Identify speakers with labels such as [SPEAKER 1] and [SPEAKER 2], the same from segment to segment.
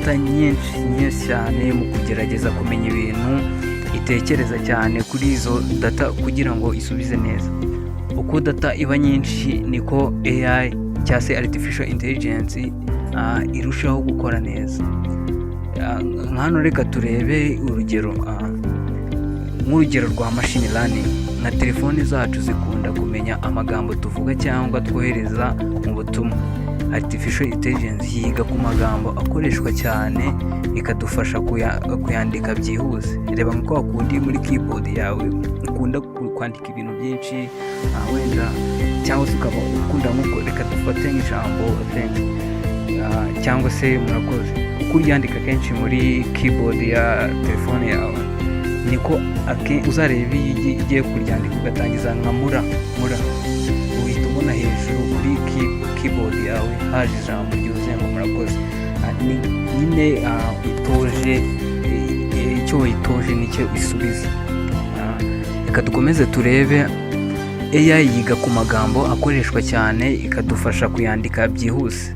[SPEAKER 1] data nyinshi cyane mu kugerageza kumenya ibintu, itekereza cyane kuri izo data kugira ngo isubize neza. Uko data iba nyinshi niko AI cyangwa se artificial intelligence irushaho gukora neza. Hano reka turebe urugero, nk'urugero rwa machine learning. Nka telefoni zacu zikunda kumenya amagambo tuvuga cyangwa twohereza mu butumwa. Artificial intelligence yiga ku magambo akoreshwa cyane, ikadufasha kuyandika byihuse. Reba nko wakundi muri keyboard yawe ukunda kwandika ibintu byinshi, wenda cyangwa se ukaba ukunda nko reka dufate nk'ijambo thanks, cyangwa se murakoze. Uko uryandika kenshi muri keyboard ya telefone yawe, niko uzareba iyo igiye kuryandika ugatangiza nka mura, uhita ubona hejuru kuri keyboard yawe haje ijambo ryuzuye ngo murakoze. Nyine itoje, icyo wayitoje nicyo isubiza. Reka dukomeze turebe, AI yiga ku magambo akoreshwa cyane, ikadufasha kuyandika byihuse.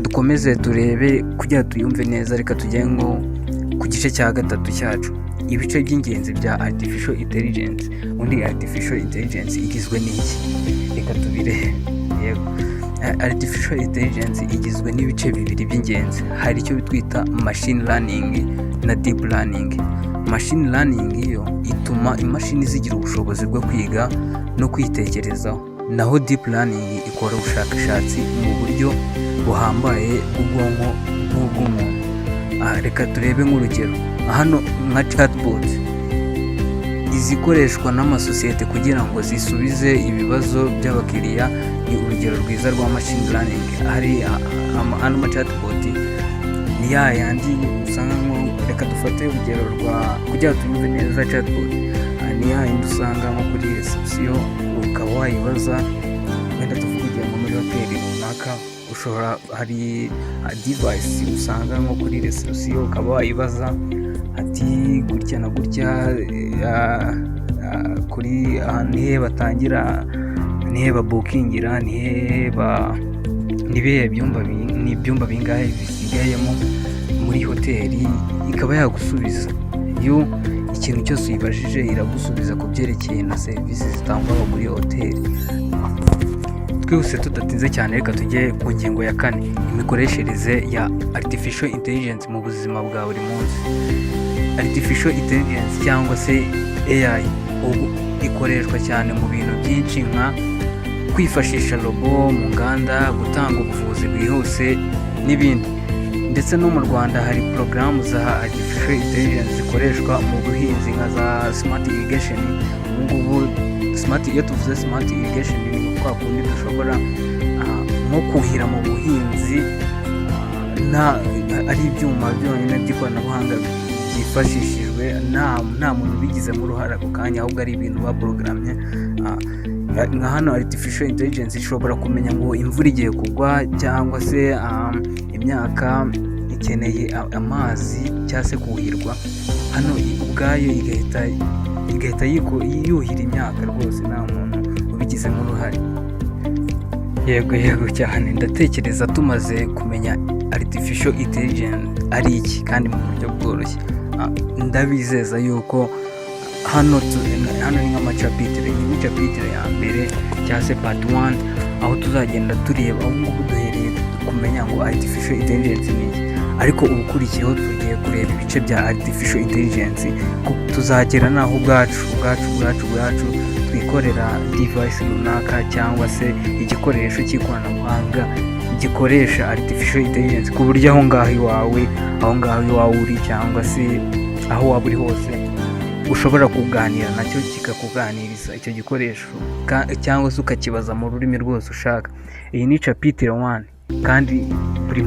[SPEAKER 1] Dukomeze turebe kugira tuyumve neza. Reka tujye nko ku gice cya gatatu cyacu, ibice by'ingenzi bya artificial intelligence. Undi artificial intelligence igizwe n'iki? Reka tubirebe. Yego, artificial intelligence igizwe n'ibice bibiri by'ingenzi. Hari icyo twita machine learning na deep learning. Machine learning yo ituma imashini zigira ubushobozi bwo kwiga no kwitekerezaho, naho deep learning ikora ubushakashatsi mu buryo buhambaye bw'ubwonko n'ubw'umuntu. Reka turebe nk'urugero hano nka chatbot, izikoreshwa n'amasosiyete kugira ngo zisubize ibibazo by'abakiriya, ni urugero rwiza rwa machine learning. Hari ama chatbot ni yandi usanga nko, reka dufate urugero rwa kugira ngo tuyumve neza chatbot, ni yandi usanga nko kuri reception ukaba wayibaza, wenda tuvuge ngo muri hoteli runaka ushobora, hari device usanga nko kuri reception ukaba wayibaza ati gutya na gutya, kuri nihe batangira, nihe babukingira, nibihe byumba bingahe bisigayemo muri hoteli, ikaba yagusubiza. Iyo ikintu cyose uyibajije iragusubiza ku byerekeye na serivisi zitangwa muri hoteli. Twihuse tudatinze cyane, reka tujye ku ngingo ya 4, imikoreshereze ya artificial intelligence mu buzima bwa buri munsi. Artificial intelligence cyangwa se AI ubu ikoreshwa cyane mu bintu byinshi, nka kwifashisha robo mu nganda, gutanga ubuvuzi bwihuse n'ibindi. Ndetse no mu Rwanda hari porogaramu za artificial intelligence zikoreshwa mu buhinzi nka za smart irrigation. Ubungubu iyo tuvuze smart irrigation ni kwa kundi dushobora nko kuhira mu buhinzi, ari ibyuma byonyine by'ikoranabuhanga byifashishijwe, nta muntu ubigizemo uruhare ako kanya, ahubwo ari ibintu baporogramye. Nka hano artificial intelligence ishobora kumenya ngo imvura igiye kugwa, cyangwa se imyaka ikeneye amazi cyangwa se kuhirwa. Hano ubwayo igahita yuhira imyaka rwose, nta muntu ubigizemo uruhare. Yego cyane. Ndatekereza tumaze kumenya artificial intelligence ari iki kandi mu buryo bworoshye. Ndabizeza yuko hano ni nk'amacapitire, chapitire ya mbere cyangwa se part 1, aho tuzagenda tureba aho ngubu duhereye kumenya ngo artificial intelligence ni iki. Ariko ubukurikiyeho tugiye kureba ibice bya artificial intelligence, tuzagera naho ubwacu twikorera device runaka cyangwa se igikoresho cy'ikoranabuhanga gikoresha artificial intelligence, ku buryo aho ngaho iwawe uri, cyangwa se aho waba uri hose ushobora kuganira nacyo kikakuganiriza icyo gikoresho, cyangwa se ukakibaza mu rurimi rwose ushaka. Iyi ni chapitire 1, kandi buri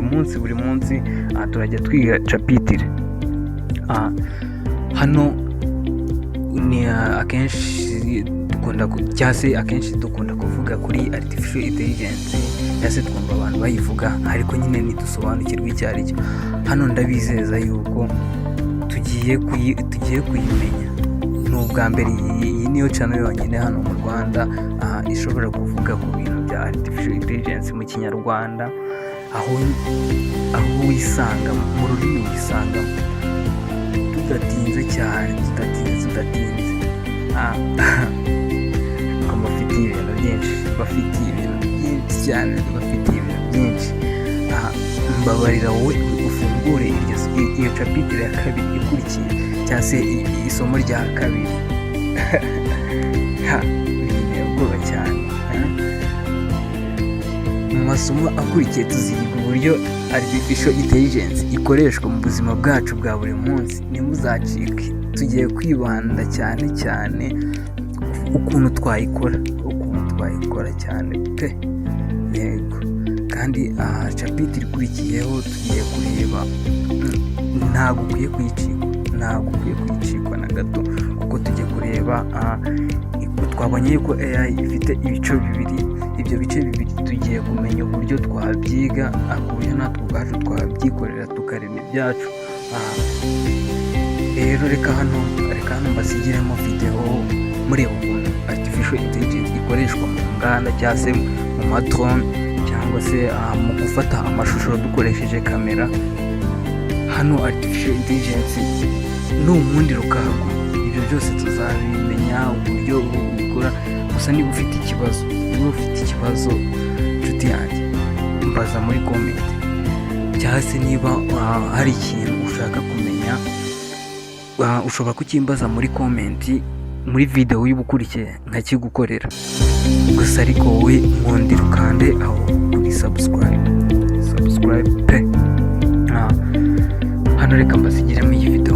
[SPEAKER 1] munsi turajya twiga chapitire. Hano ni akenshi dukunda kuvuga kuri artificial intelligence, cyase twumva abantu bayivuga, ariko nyine ntidusobanukirwe icyo ari cyo. Hano ndabizeza yuko tugiye kuyimenya. Ni ubwa mbere, iyi niyo channel yonyine hano mu Rwanda ishobora kuvuga ku bintu bya artificial intelligence mu Kinyarwanda. aho wisanga mu rurimi wisangamo, tudatinze cyane, tudatinze ngo bafitiye ibintu byinshi cyane, mbabarira wowe ufungure iyo capitire ya kabiri ikurikiye, cyangwa se isomo rya kabiri. Binteye ubwoba cyane. Mu masomo akurikiye tuziga uburyo artificial intelligence ikoreshwa mu buzima bwacu bwa buri munsi. Ntimuzacike, tugiye kwibanda cyane ukuntu twayikora cyane pe. Yego, kandi capitire ikurikiyeho tugiye kureba, ntabwo ukwiye kuyicikwa na gato, kuko tugiye kureba twabonye yuko AI ifite ibice bibiri. Ibyo bice bibiri tugiye kumenya uburyo twabyiga, ku buryo natwe ubwacu twabyikorera tukarema ibyacu. Rero reka hano mbasigiremo video mureba ukuntu artificial intelligence ikoreshwa mu nganda, cyangwa se mu madrone, cyangwa se mu gufata amashusho dukoresheje kamera. Hano artificial intelligence ni umundi rukago, ibyo byose tuzabimenya uburyo bikora. Gusa niba ufite ikibazo nshuti yanjye, mbaza muri comment, cyangwa se niba hari ikintu ushaka kumenya, ushobora kukimbaza muri comment muri video y'ubukurikiye nkakigukorera. Gusa ariko wowe nkundira ukande aho kuri subscribe pe. Hano reka mbasigiremo iyi video.